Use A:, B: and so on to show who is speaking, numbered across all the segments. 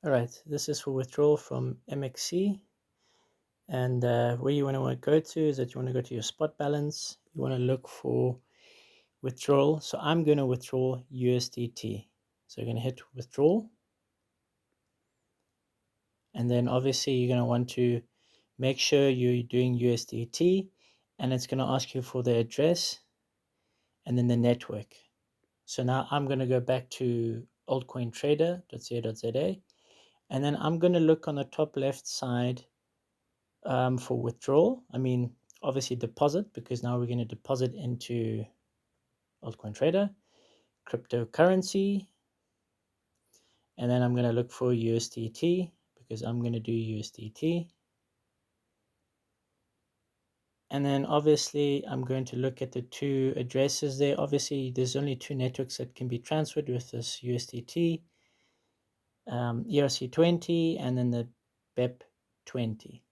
A: All right, this is for withdrawal from MEXC. And where you want to go to is that you want to go to your spot balance. You want to look for withdrawal. So I'm going to withdraw USDT. So you're going to hit withdrawal. And then obviously you're going to want to make sure you're doing USDT. And it's going to ask you for the address and then the network. So now I'm going to go back to AltcoinTrader.ca.za. And then I'm going to look on the top left side for withdrawal. Obviously deposit, because now we're going to deposit into AltcoinTrader, cryptocurrency. And then I'm going to look for USDT because I'm going to do USDT. And then obviously I'm going to look at the two addresses there. Obviously there's only two networks that can be transferred with this USDT, ERC20 and then the BEP20.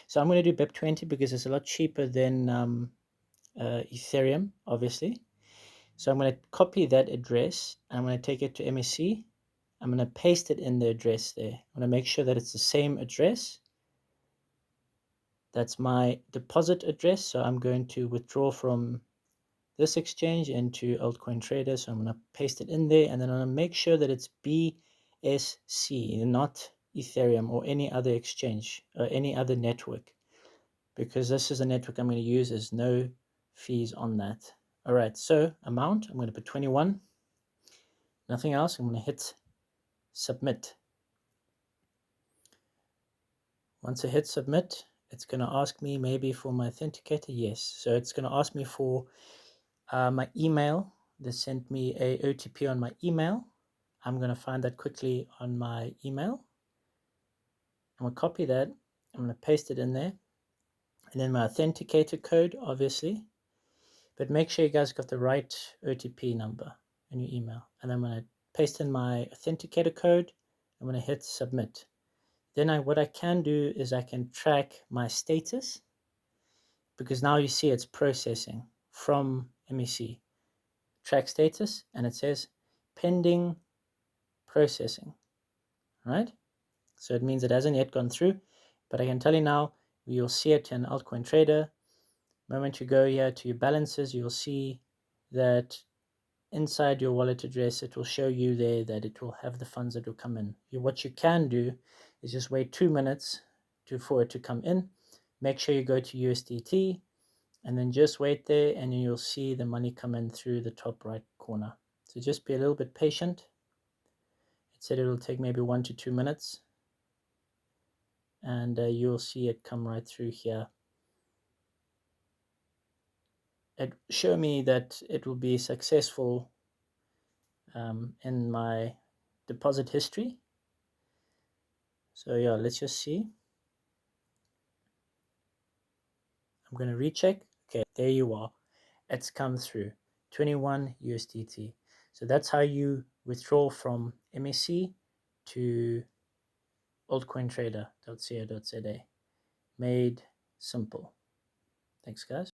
A: So I'm going to do BEP20 because it's a lot cheaper than Ethereum, obviously. So I'm going to copy that address and I'm going to take it to MEXC. I'm going to paste it in the address there. I'm going to make sure that it's the same address. That's my deposit address. So I'm going to withdraw from this exchange into AltcoinTrader. So I'm going to paste it in there and then I'm going to make sure that it's BSC and not Ethereum or any other exchange or any other network, because this is a network I'm going to use. There's no fees on that. All right, so amount, I'm going to put 21. Nothing else. I'm going to hit submit. Once I hit submit, it's going to ask me maybe for my authenticator. Yes. So it's going to ask me for my email. They sent me a OTP on my email. I'm going to find that quickly on my email. I'm going to copy that. I'm going to paste it in there. And then my authenticator code, obviously. But make sure you guys got the right OTP number in your email. And I'm going to paste in my authenticator code. I'm going to hit submit. Then what I can do is I can track my status, because now you see it's processing from MEXC. Track status, and it says pending processing, right? So it means it hasn't yet gone through, but I can tell you now, you'll see it in AltcoinTrader. The moment you go here to your balances, you'll see that inside your wallet address, it will show you there that it will have the funds that will come in. What you can do is just wait 2 minutes for it to come in. Make sure you go to USDT and then just wait there and you'll see the money come in through the top right corner. So just be a little bit patient. It said it will take maybe 1 to 2 minutes and you'll see it come right through here. It show me that it will be successful in my deposit history. So yeah, let's just see. I'm going to recheck. Okay, there you are. It's come through. 21 USDT. So that's how you withdraw from MEXC to altcointrader.co.za. Made simple. Thanks, guys.